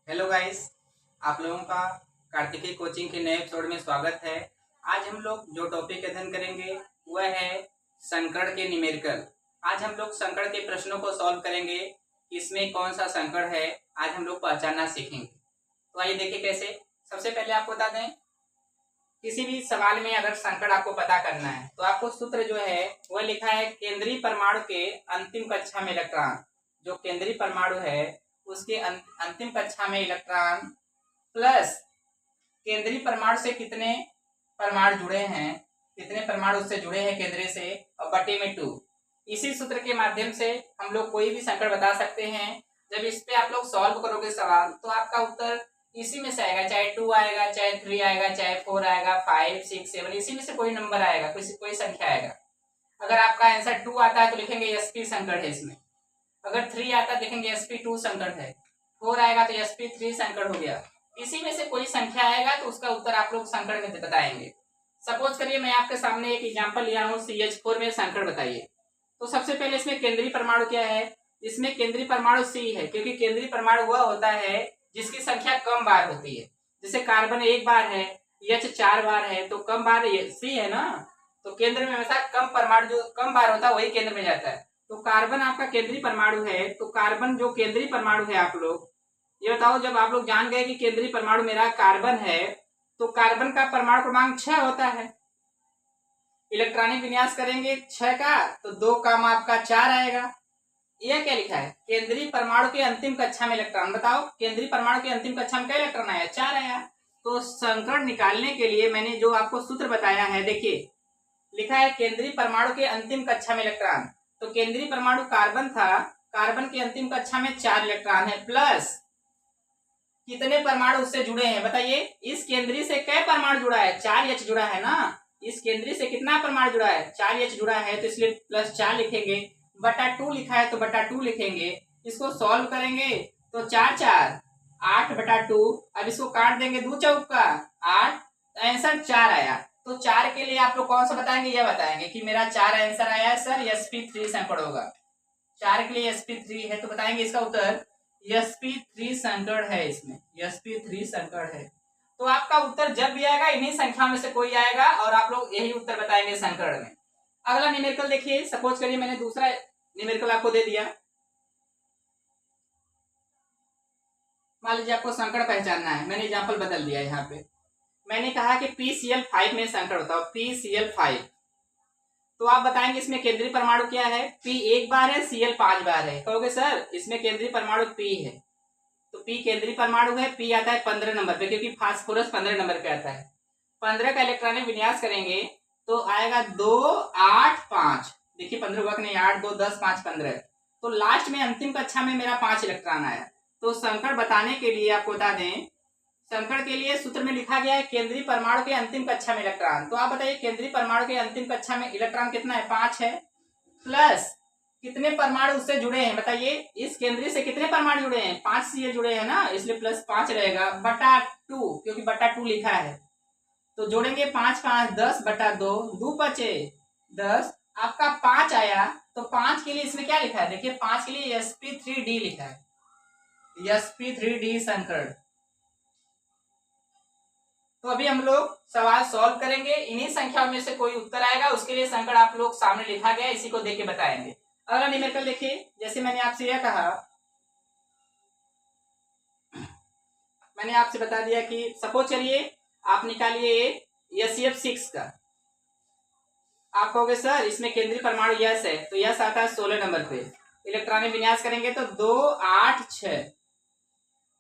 Hello guys, आप लोगों का कार्तिकेय कोचिंग के नए एपिसोड में स्वागत है। आज हम लोग जो टॉपिक अध्ययन करेंगे वह है संकड़ के न्यूमेरिकल। आज हम लोग संकड़ के प्रश्नों को सॉल्व करेंगे। इसमें कौन सा संकड़ है आज हम लोग पहचानना सीखेंगे। तो आइए देखिए कैसे। सबसे पहले आपको बता दें, किसी भी सवाल में अगर संकड़ आपको पता करना है तो आपको सूत्र जो है वह लिखा है केंद्रीय परमाणु के अंतिम कक्षा में इलेक्ट्रॉन। जो केंद्रीय परमाणु है उसके अंतिम कक्षा में इलेक्ट्रॉन प्लस केंद्रीय परमाणु से कितने परमाणु जुड़े हैं, कितने परमाणु उससे जुड़े हैं केंद्रीय से, और बटे में 2। इसी सूत्र के माध्यम से हम लोग कोई भी संकड़ बता सकते हैं। जब इस पे आप लोग सॉल्व करोगे सवाल तो आपका उत्तर इसी में से आएगा, चाहे 2 आएगा, चाहे 3 आएगा, चाहे 4 आएगा, 5, 6, 7, इसी में से कोई नंबर आएगा, कोई संख्या आएगा। अगर आपका आंसर 2 आता है तो लिखेंगे sp संकड़ है इसमें। अगर 3 आता है लिखेंगे sp2 संकड़ है। 4 आएगा तो sp3 संकड़ हो गया। इसी में से कोई संख्या आएगा तो उसका उत्तर आप लोग संकड़ में बताएंगे। सपोज करिए मैं आपके सामने एक एग्जांपल लिया हूँ, CH4 में संकड़ बताइए। तो सबसे पहले इसमें केंद्रीय परमाणु क्या है, इसमें केंद्रीय परमाणु C है, क्योंकि केंद्रीय परमाणु वह होता है जिसकी संख्या कम बार होती है। जैसे कार्बन 1 बार है, H 4 बार है, तो कम बार C है ना। तो केंद्र में हमेशा कम परमाणु जो कम बार होता है वही केंद्र में जाता है। तो कार्बन आपका केंद्रीय परमाणु है, तो कार्बन जो केंद्रीय परमाणु है, आप लोग ये बताओ, जब आप लोग जान गए कि केंद्रीय परमाणु मेरा कार्बन है तो कार्बन का परमाणु क्रमांक 6 होता है। इलेक्ट्रॉनिक विन्यास करेंगे 6 का तो 2 काम आपका 4 आएगा। यह क्या लिखा है, केंद्रीय परमाणु के अंतिम कक्षा में इलेक्ट्रॉन। बताओ केंद्रीय परमाणु के अंतिम कक्षा में क्या इलेक्ट्रॉन आया, 4 आया। तो संकड़ निकालने के लिए मैंने जो आपको सूत्र बताया है, देखिए लिखा है केंद्रीय परमाणु के अंतिम कक्षा में इलेक्ट्रॉन। तो केंद्रीय परमाणु कार्बन था, कार्बन के अंतिम कक्षा में 4 इलेक्ट्रॉन है, प्लस कितने परमाणु उससे जुड़े हैं बताइए। इस केंद्रीय से क्या परमाणु जुड़ा है, 4H जुड़ा है ना। इस केंद्रीय से कितना परमाणु जुड़ा है, 4H जुड़ा है, तो इसलिए प्लस 4 लिखेंगे। बटा 2 लिखा है तो बटा 2 लिखेंगे। इसको सॉल्व करेंगे तो 4 4 8 बटा 2। अब इसको काट देंगे 2 चौका 8, आंसर 4 आया। तो 4 के लिए आप लोग कौन सा बताएंगे, यह बताएंगे कि मेरा 4 आंसर आया है सर, sp3 संकड़ होगा। 4 के लिए sp3 है तो बताएंगे इसका उत्तर sp3 संकड़ है। इसमें sp3 संकड़ है। तो आपका उत्तर जब भी आएगा इन्हीं संख्या में से कोई आएगा और आप लोग यही उत्तर बताएंगे संकड़ में। अगला न्यूमेरिकल देखिए। सपोज करिए मैंने दूसरा न्यूमेरिकल आपको दे दिया। मान लीजिए आपको संकड़ पहचानना है, मैंने एग्जांपल बदल दिया। यहाँ पे मैंने कहा कि PCl5 में संकड़ होता है, PCl5। तो आप बताएंगे इसमें केंद्रीय परमाणु क्या है, P 1 बार है, Cl 5 बार है। कहोगे सर इसमें केंद्रीय परमाणु P है, तो P केंद्रीय परमाणु है, P आता है 15 नंबर पे, क्योंकि फास्फोरस 15 नंबर पे आता है। 15 का इलेक्ट्रॉनिक विन्यास करेंगे तो आएगा 2 8 5। देखिए 15 वक्त नहीं, 8 2 10 5 15। तो लास्ट में अंतिम कक्षा में मेरा 5 इलेक्ट्रॉन आया। तो संकड़ बताने के लिए आपको बता दें, संकड़ के लिए सूत्र में लिखा गया है केंद्रीय परमाणु के अंतिम कक्षा में इलेक्ट्रॉन। तो आप बताइए केंद्रीय परमाणु के अंतिम कक्षा में इलेक्ट्रॉन कितना है, 5 है, प्लस कितने परमाणु उससे जुड़े हैं बताइए। इस केंद्रीय से कितने परमाणु जुड़े हैं, 5 Cl जुड़े हैं ना, इसलिए प्लस 5 रहेगा बटा 2, क्योंकि बटा 2 लिखा है। तो जोड़ेंगे 5 5 10 बटा 2, 2 बचे 10, आपका 5 आया। तो 5 के लिए इसमें क्या लिखा है, देखिए 5 के लिए sp3d लिखा है, sp3d संकड़। तो अभी हम लोग सवाल सॉल्व करेंगे, इन्हीं संख्याओं में से कोई उत्तर आएगा, उसके लिए संकड़ आप लोग सामने लिखा गया, इसी को देख के बताएंगे। अगला न्यूमेरिकल देखिए। जैसे मैंने आपसे यह कहा, मैंने आपसे बता दिया कि सपोज करिए आप निकालिए SCF6 का। आप कहोगे सर इसमें केंद्रीय परमाणु यस है, तो यस आता है 16 नंबर पे। इलेक्ट्रॉनिक विन्यास करेंगे तो 2 8 6।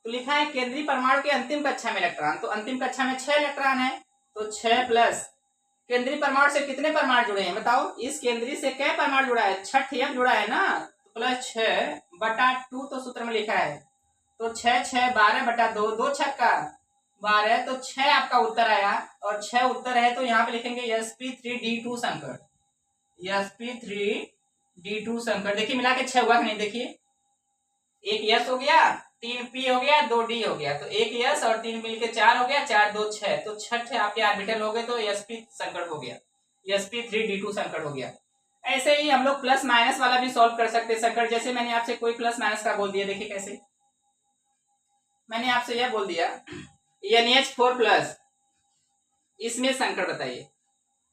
तो लिखा है केंद्रीय परमाणु के अंतिम कक्षा में इलेक्ट्रॉन, तो अंतिम कक्षा में 6 इलेक्ट्रॉन है, तो 6 प्लस केंद्रीय परमाणु से कितने परमाणु जुड़े हैं बताओ। इस केंद्रीय से क्या परमाणु जुड़ा है, 6 F जुड़ा है ना, तो प्लस 6 बटा 2 तो सूत्र में लिखा है। तो 6 6 12 बटा 2, 2 छक्का 12, तो 6 आपका उत्तर आया। और 6 उत्तर है तो यहाँ पे लिखेंगे sp3d2 संकड़, sp3d2 संकड़। देखिए मिला के 6 हुआ कि नहीं, देखिए एक यस हो गया, 3 P हो गया, 2 D हो गया, तो एक यस और 3 मिलके 4 हो गया, 4 2 6, तो 6 आपके ऑर्बिटल हो गए, तो sp संकड़ हो गया, sp3d2 संकड़ हो गया। ऐसे ही हम लोग प्लस माइनस वाला भी सॉल्व कर सकते हैं संकड़। जैसे मैंने आपसे कोई प्लस माइनस का बोल दिया, देखिए कैसे। मैंने आपसे यह बोल दिया NH4+, इसमें संकड़ बताइए।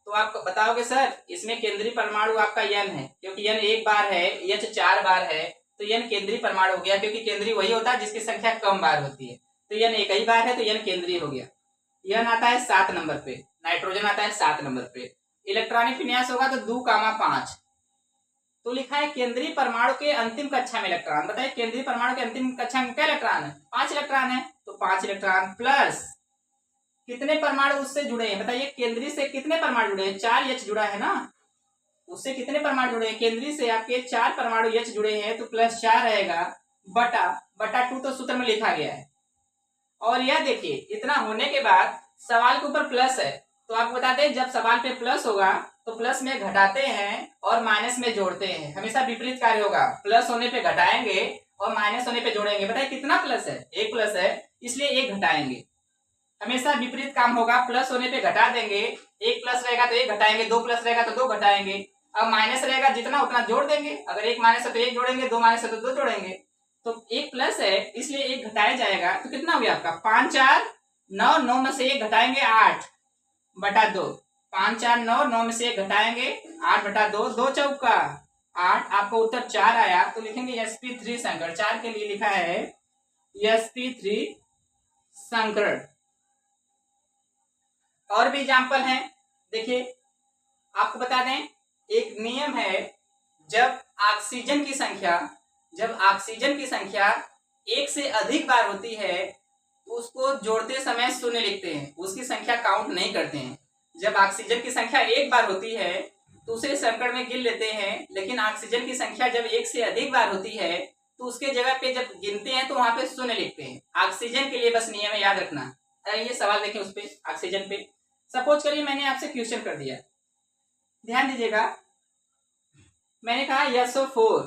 तो आप बताओगे सर इसमें केंद्रीय परमाणु आपका N है, क्योंकि N एक बार है, H 4 बार है, तो N केंद्रीय परमाणु हो गया, क्योंकि केंद्रीय वही होता है जिसकी संख्या कम बार होती है। तो N एक ही बार है तो N केंद्रीय हो गया। N आता है 7 नंबर पे, नाइट्रोजन आता है 7 नंबर पे। इलेक्ट्रॉनिक विन्यास होगा तो 2,5। तो लिखा है केंद्रीय परमाणु के अंतिम कक्षा में इलेक्ट्रॉन। बताइए केंद्रीय परमाणु के अंतिम कक्षा में क्या इलेक्ट्रॉन है? 5 इलेक्ट्रॉन है। तो 5 इलेक्ट्रॉन प्लस कितने परमाणु उससे जुड़े हैं? बताइए केंद्रीय से कितने परमाणु जुड़े हैं? 4 H जुड़ा है ना, उससे कितने परमाणु जुड़े हैं? केंद्रीय से आपके 4 परमाणु H जुड़े हैं, तो +4 रहेगा बटा 2 तो सूत्र में लिखा गया है। और यह देखिए इतना होने के बाद सवाल के ऊपर प्लस है, तो आपको बताते हैं जब सवाल पे प्लस होगा तो प्लस में घटाते हैं और माइनस में जोड़ते हैं। हमेशा विपरीत कार्य होगा, प्लस होने पे घटाएंगे और माइनस होने पे जोड़ेंगे। बताइए कितना प्लस है? 1 प्लस है, इसलिए 1 घटाएंगे। हमेशा विपरीत काम होगा, प्लस होने पे घटा देंगे, 1 प्लस रहेगा तो 1 घटाएंगे, 2 प्लस रहेगा तो 2 घटाएंगे। अब माइनस रहेगा जितना उतना जोड़ देंगे, अगर 1 माइनस है तो 1 जोड़ेंगे, 2 माइनस है तो 2 जोड़ेंगे। तो 1 प्लस है इसलिए 1 घटाया जाएगा, तो कितना हो गया आपका? 5 4 9, 9 में से 1 घटाएंगे 8 बटा 2। 5 4 9, 9 में से 1 घटाएंगे 8 बटा 2, 2 चौका 8, आपको उत्तर 4 आया। तो लिखेंगे sp3 संकरण। 4 के लिए लिखा है sp3 संकरण। और भी एग्जाम्पल हैं, देखिए आपको बता दें एक नियम है, जब ऑक्सीजन की संख्या 1 से अधिक बार होती है तो उसको जोड़ते समय 0 लिखते हैं, उसकी संख्या काउंट नहीं करते हैं। जब ऑक्सीजन की संख्या 1 बार होती है तो उसे संकड़ में गिन लेते हैं, लेकिन ऑक्सीजन की संख्या जब 1 से अधिक बार होती है तो उसके जगह पे जब गिनते हैं तो वहां पे 0 लिखते हैं। ऑक्सीजन के लिए बस नियम है, याद रखना। ये सवाल देखें उस पे, ऑक्सीजन पे सपोज करिए मैंने आपसे क्वेश्चन कर दिया, ध्यान दीजिएगा। मैंने कहा SO4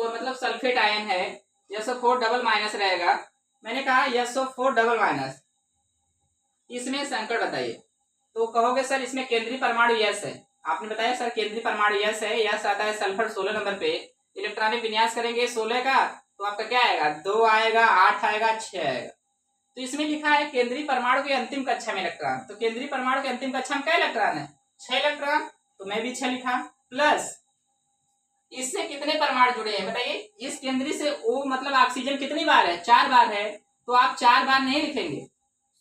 मतलब सल्फेट आयन है, SO4 डबल माइनस रहेगा। मैंने कहा SO4 डबल माइनस, इसमें संकड़ बताइए। तो कहोगे सर इसमें केंद्रीय परमाणु यस है। आपने बताया सर केंद्रीय परमाणु यस है, यस आता है सल्फर 16 नंबर पे। इलेक्ट्रॉनिक विन्यास करेंगे 16 का, तो आपका क्या आएगा? 2 आएगा, 8 आएगा, 6 आएगा। तो इसमें लिखा है केंद्रीय परमाणु के अंतिम कक्षा में इलेक्ट्रॉन। तो केंद्रीय परमाणु के अंतिम कक्षा में क्या इलेक्ट्रॉन है? 6 इलेक्ट्रॉन, तो मैं भी 6 लिखा। प्लस इससे कितने परमाणु जुड़े हैं? बताइए इस केंद्रीय से O मतलब ऑक्सीजन कितनी बार है? 4 बार है, तो आप 4 बार नहीं लिखेंगे,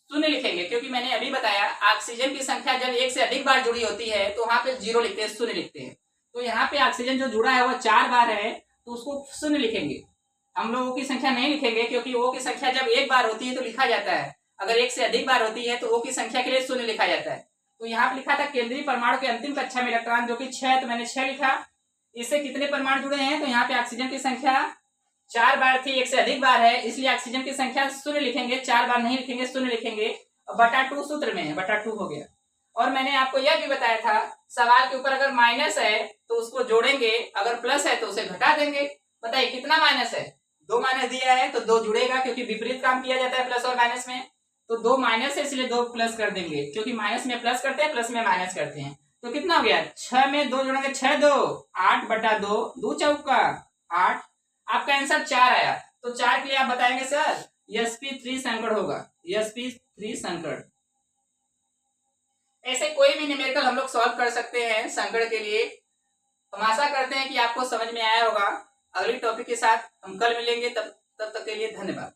0 लिखेंगे, क्योंकि मैंने अभी बताया ऑक्सीजन की संख्या जब 1 से अधिक बार जुड़ी होती है तो वहां पे 0 लिखते हैं, 0 लिखते हैं। तो यहाँ पे ऑक्सीजन जो जुड़ा है वो 4 बार है, तो उसको 0 लिखेंगे। हम लोग O की संख्या नहीं लिखेंगे, क्योंकि O की संख्या जब 1 बार होती है तो लिखा जाता है, अगर 1 से अधिक बार होती है तो O की संख्या के लिए 0 लिखा जाता है। तो यहाँ पे लिखा था केंद्रीय परमाणु के अंतिम कक्षा में इलेक्ट्रॉन, जो कि 6, तो मैंने 6 लिखा। इससे कितने परमाणु जुड़े हैं? तो यहाँ पे ऑक्सीजन की संख्या 4 बार थी, 1 से अधिक बार है, इसलिए ऑक्सीजन की संख्या 0 लिखेंगे, 4 बार नहीं लिखेंगे, 0 लिखेंगे। बटा 2 सूत्र में है, बटा 2 हो गया। और मैंने आपको यह भी बताया था सवाल के ऊपर अगर माइनस है तो उसको जोड़ेंगे, अगर प्लस है तो उसे घटा देंगे। बताइए कितना माइनस है? 2 माइनस दिया है तो 2 जुड़ेगा, क्योंकि विपरीत काम किया जाता है प्लस और माइनस में। तो 2 माइनस है इसलिए 2 प्लस कर देंगे, क्योंकि माइनस में प्लस करते हैं, प्लस में माइनस करते हैं। तो कितना हो गया? 6 में 2 जोड़ेंगे, 6 2 8 बटा 2, 2 चौका 8। आपका आंसर 4 आया। तो 4 के लिए आप बताएंगे सर sp3 संकड़ होगा, sp3 संकड़। ऐसे कोई भी न्यूमेरिकल हम लोग सॉल्व कर सकते हैं संकड़ के लिए। हम आशा करते हैं कि आपको समझ में आया होगा। अगली टॉपिक के साथ हम कल मिलेंगे, तब तक के लिए धन्यवाद।